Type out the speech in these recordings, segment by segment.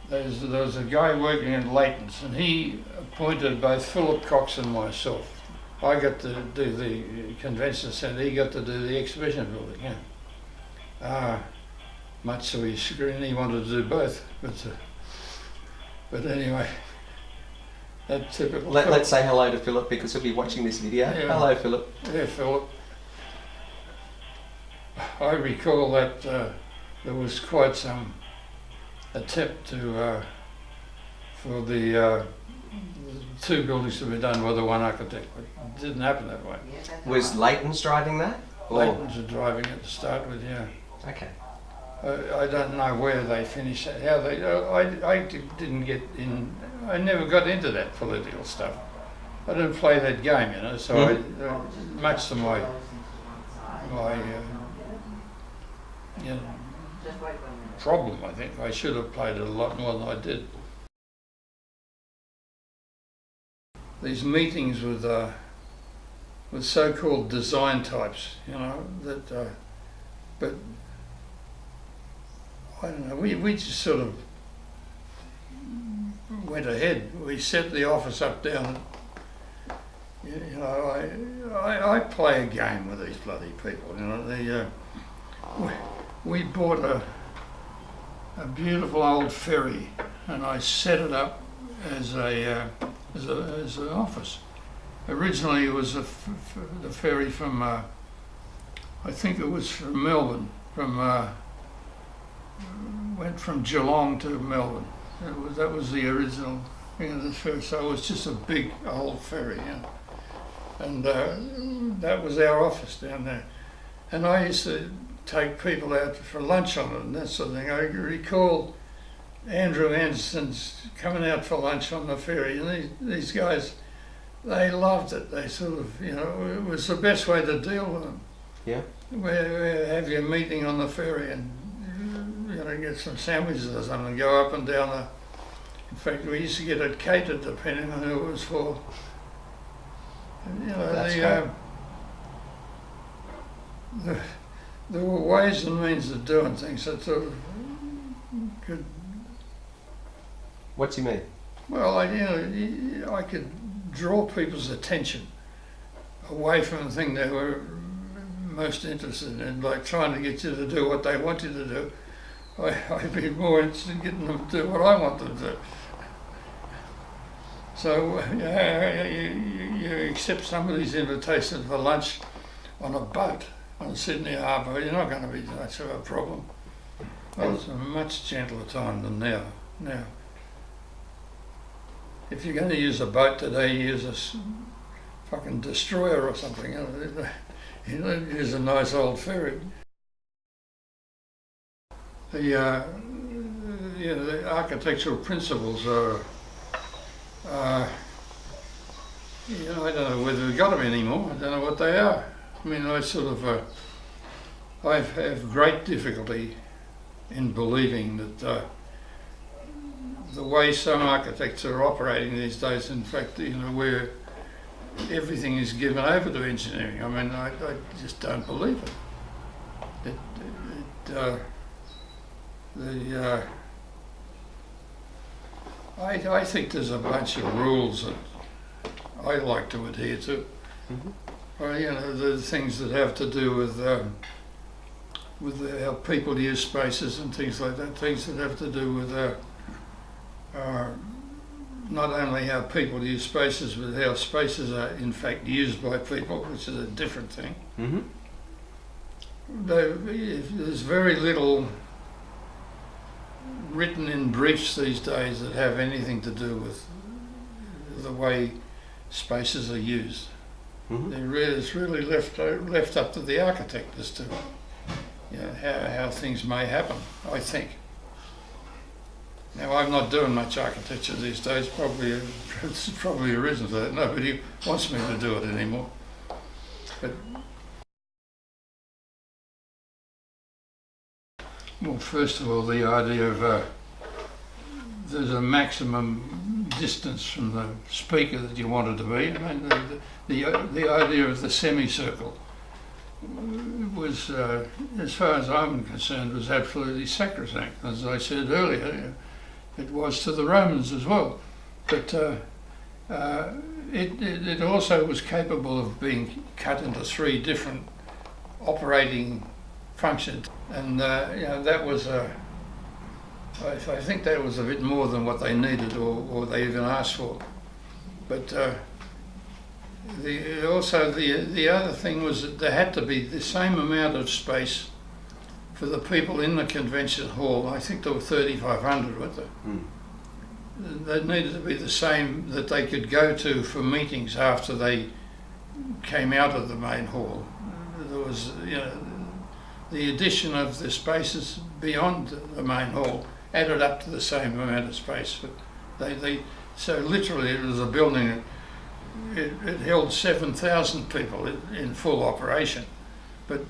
there was a guy working in Leighton's, and he appointed both Philip Cox and myself. I got to do the convention centre, he got to do the exhibition building, yeah. Much to his chagrin, he wanted to do both, but anyway, that typical... Let's say hello to Philip because he'll be watching this video. Yeah. Hello, Philip. Yeah, Philip. I recall that there was quite some attempt for the two buildings to be done by the one architect, but it didn't happen that way. Was Leighton's driving that? Leighton's were driving it to start with, yeah. Okay. I don't know where they finished that. How they? I didn't get in. I never got into that political stuff. I didn't play that game, you know. So much to my problem, I think I should have played it a lot more than I did. These meetings with so-called design types, you know, that, but I don't know, we just sort of went ahead. We set the office up down, you know, I play a game with these bloody people, you know. We bought a beautiful old ferry and I set it up as an office. Originally it was the ferry from, I think it was from Melbourne, went from Geelong to Melbourne. That was the original thing of the ferry, so it was just a big old ferry, you know. And that was our office down there. And I used to take people out for lunch on it and that sort of thing. I recall Andrew Anderson's coming out for lunch on the ferry, and these guys, they loved it. They sort of, you know, it was the best way to deal with them. Yeah. Where have your meeting on the ferry and, you know, get some sandwiches or something, go up and down the... In fact, we used to get it catered depending on who it was for. And, you know, there were ways and means of doing things that sort of could... What do you mean? Well, I could draw people's attention away from the thing they were most interested in, like trying to get you to do what they want you to do. I'd be more interested in getting them to do what I want them to do. So you accept somebody's invitation for lunch on a boat on Sydney Harbour, you're not going to be much of a problem. Well, it's a much gentler time than now. Now, if you're going to use a boat today, use a fucking destroyer or something. You know, use a nice old ferry. The architectural principles are, you know, I don't know whether we've got them anymore. I don't know what they are. I mean, I sort of, I have great difficulty in believing that the way some architects are operating these days, in fact, you know, where everything is given over to engineering. I mean, I just don't believe it. I think there's a bunch of rules that I like to adhere to. Mm-hmm. Or, you know, the things that have to do with how people use spaces and things like that. Things that have to do with not only how people use spaces, but how spaces are in fact used by people, which is a different thing. Mm-hmm. There's very little written in briefs these days that have anything to do with the way spaces are used. Mm-hmm. It's really left up to the architect as to, you know, how things may happen, I think. Now, I'm not doing much architecture these days. It's probably a reason for that. Nobody wants me to do it anymore. But, well, first of all, the idea of there's a maximum distance from the speaker that you want it to be. I mean, the idea of the semicircle was, as far as I'm concerned, was absolutely sacrosanct. As I said earlier, it was to the Romans as well. But it also was capable of being cut into 3 different operating functions, and that was I think that was a bit more than what they needed or they even asked for. But the other thing was that there had to be the same amount of space for the people in the convention hall. I think there were 3,500, weren't there? They needed to be the same that they could go to for meetings after they came out of the main hall. There was, the addition of the spaces beyond the main hall added up to the same amount of space. But so literally it was a building. It held 7,000 people in full operation, but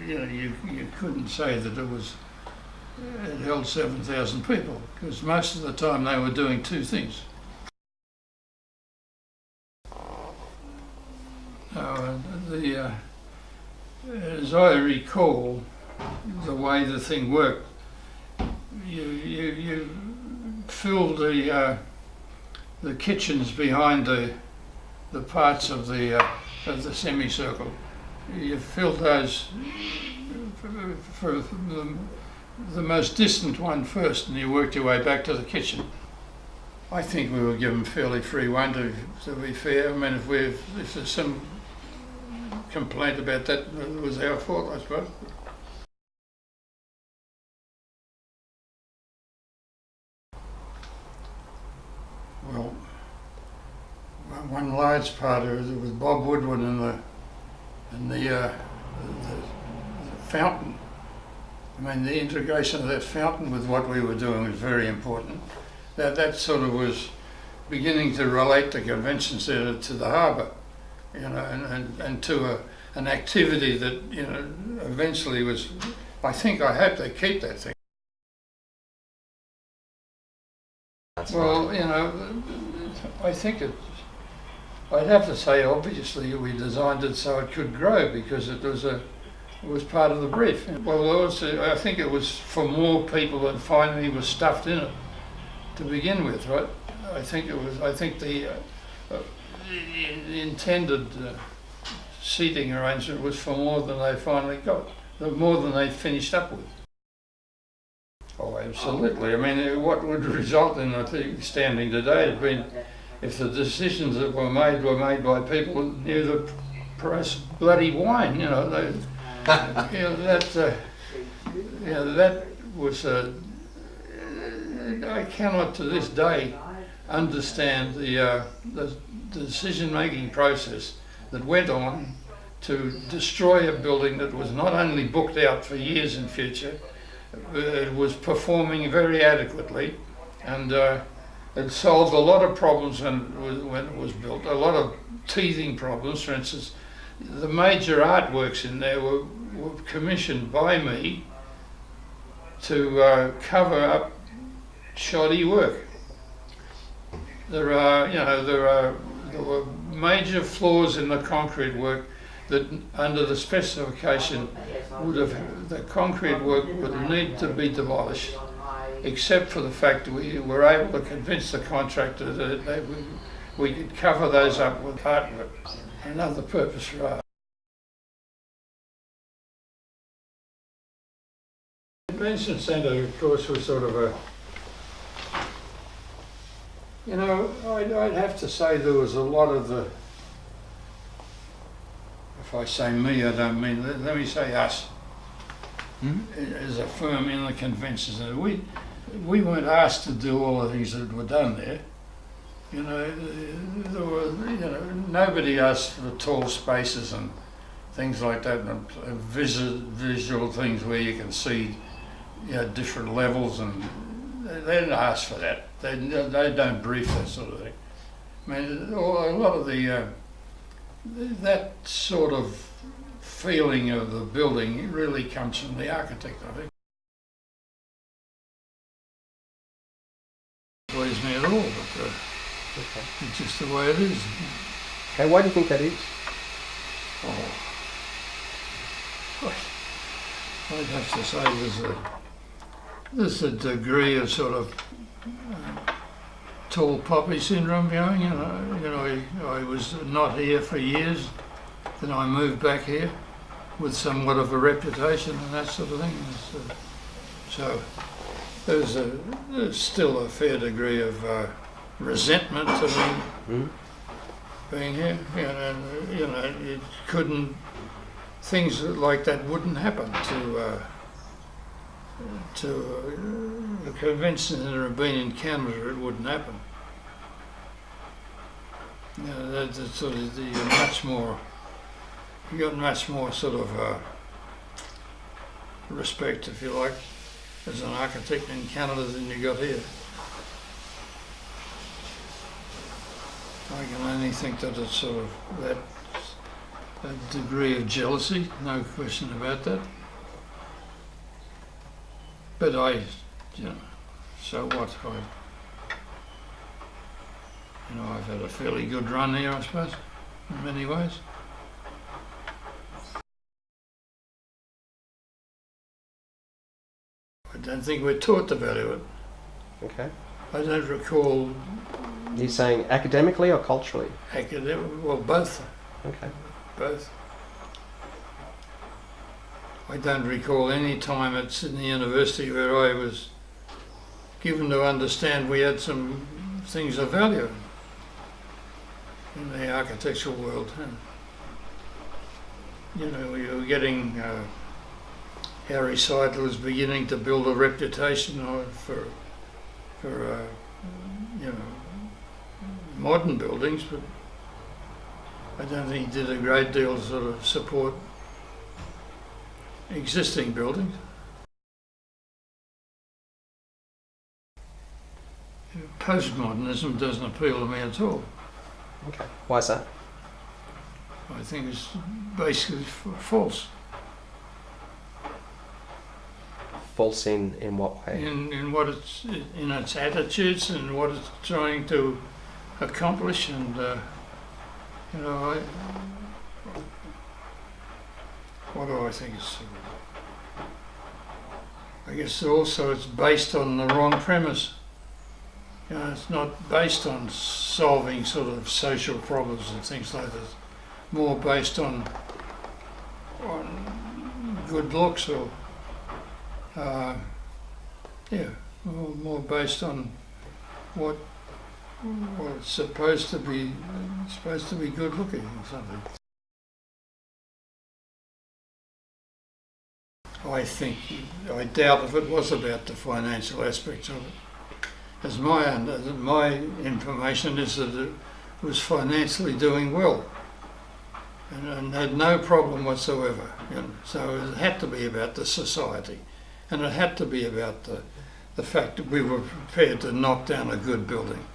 you couldn't say that it held 7,000 people, because most of the time they were doing 2 things. As I recall, the way the thing worked, you filled the kitchens behind the parts of the semicircle. You filled those for the most distant one first, and you worked your way back to the kitchen. I think we were given fairly free rein, to be fair. I mean, if there's some complaint about that, it was our fault, I suppose. Well, one large part of it was Bob Woodward and the fountain. I mean, the integration of that fountain with what we were doing was very important. That sort of was beginning to relate the convention centre to the harbour, and to an activity that eventually was. I hope they keep that thing. Well, I think I'd have to say, obviously, we designed it so it could grow, because it was part of the brief. Well, also, I think it was for more people, and finally was stuffed in it to begin with, right? I think the intended seating arrangement was for more than they finally got, more than they finished up with. Oh, absolutely. I mean, what would result in, I think, standing today had been if the decisions that were made by people who knew the price of bloody wine. That was I cannot to this day understand the decision-making process that went on to destroy a building that was not only booked out for years in future, it was performing very adequately, and it solved a lot of problems when it was built, a lot of teething problems. For instance, the major artworks in there were commissioned by me to cover up shoddy work. There were major flaws in the concrete work that, under the specification, the concrete work would need to be demolished, except for the fact that we were able to convince the contractor that we could cover those up with artwork, another purpose for art. The convention centre, of course, was sort of I'd have to say there was a lot of the, if I say me, I don't mean, let me say us, as a firm in the convention centre. We weren't asked to do all the things that were done there. Nobody asked for tall spaces and things like that, and visual things where you can see different levels, and they didn't ask for that. They don't brief that sort of thing. I mean, a lot of that sort of feeling of the building really comes from the architect, I think. It pleases me at all, but it's just the way it is. Okay, why do you think that is? I'd have to say there's a degree of sort of tall poppy syndrome going. I was not here for years. Then I moved back here with somewhat of a reputation and that sort of thing. So there's still a fair degree of resentment to being here. It couldn't. Things like that wouldn't happen to the conventions that have been in Canada. It wouldn't happen. That's sort of you got much more sort of respect, if you like, as an architect in Canada than you got here. I can only think that it's sort of that degree of jealousy, no question about that. But so what? I've had a fairly good run here, I suppose, in many ways. I don't think we're taught the value of it. Okay. I don't recall. You're saying academically or culturally? Well, both. Okay. Both. I don't recall any time at Sydney University where I was given to understand we had some things of value in the architectural world. We were getting Harry Seidel was beginning to build a reputation for modern buildings, but I don't think he did a great deal to sort of support existing buildings. Postmodernism doesn't appeal to me at all. Okay. Why is that? I think it's basically false. False in what way? In what in its attitudes and what it's trying to accomplish, and what do I think it's? I guess also it's based on the wrong premise. It's not based on solving sort of social problems and things like that. More based on good looks or more based on what's supposed to be good looking or something. I doubt if it was about the financial aspects of it. As my information is that it was financially doing well and had no problem whatsoever. So it had to be about the society, and it had to be about the fact that we were prepared to knock down a good building.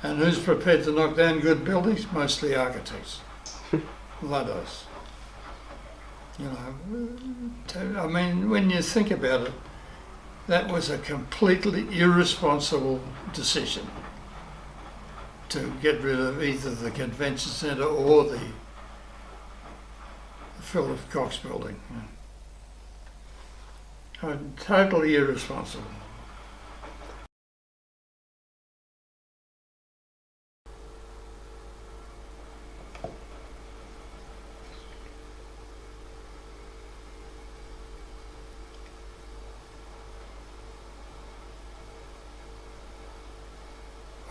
And who's prepared to knock down good buildings? Mostly architects. Luddites. I mean, when you think about it, that was a completely irresponsible decision to get rid of either the convention centre or the Philip Cox building. Totally irresponsible.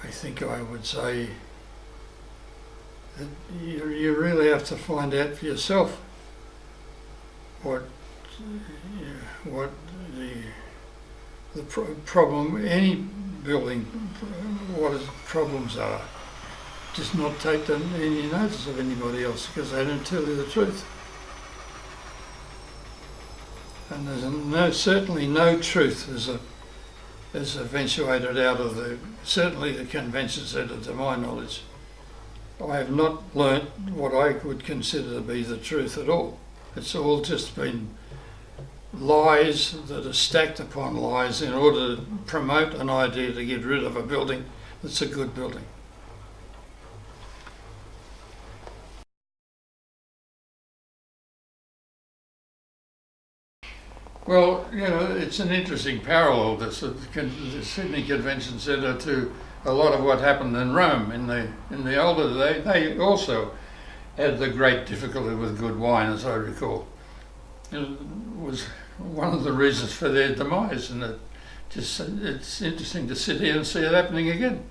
I think I would say that you really have to find out for yourself what the problem, any building, what its problems are. Just not take any notice of anybody else because they don't tell you the truth. And there's certainly no truth is eventuated out of certainly the convention centre, to my knowledge. I have not learnt what I would consider to be the truth at all. It's all just been lies that are stacked upon lies in order to promote an idea to get rid of a building that's a good building. Well, you know, it's an interesting parallel, this the Sydney Convention Centre, to a lot of what happened in Rome in the older day. They also had the great difficulty with good wine, as I recall. It was one of the reasons for their demise, and it's interesting to sit here and see it happening again.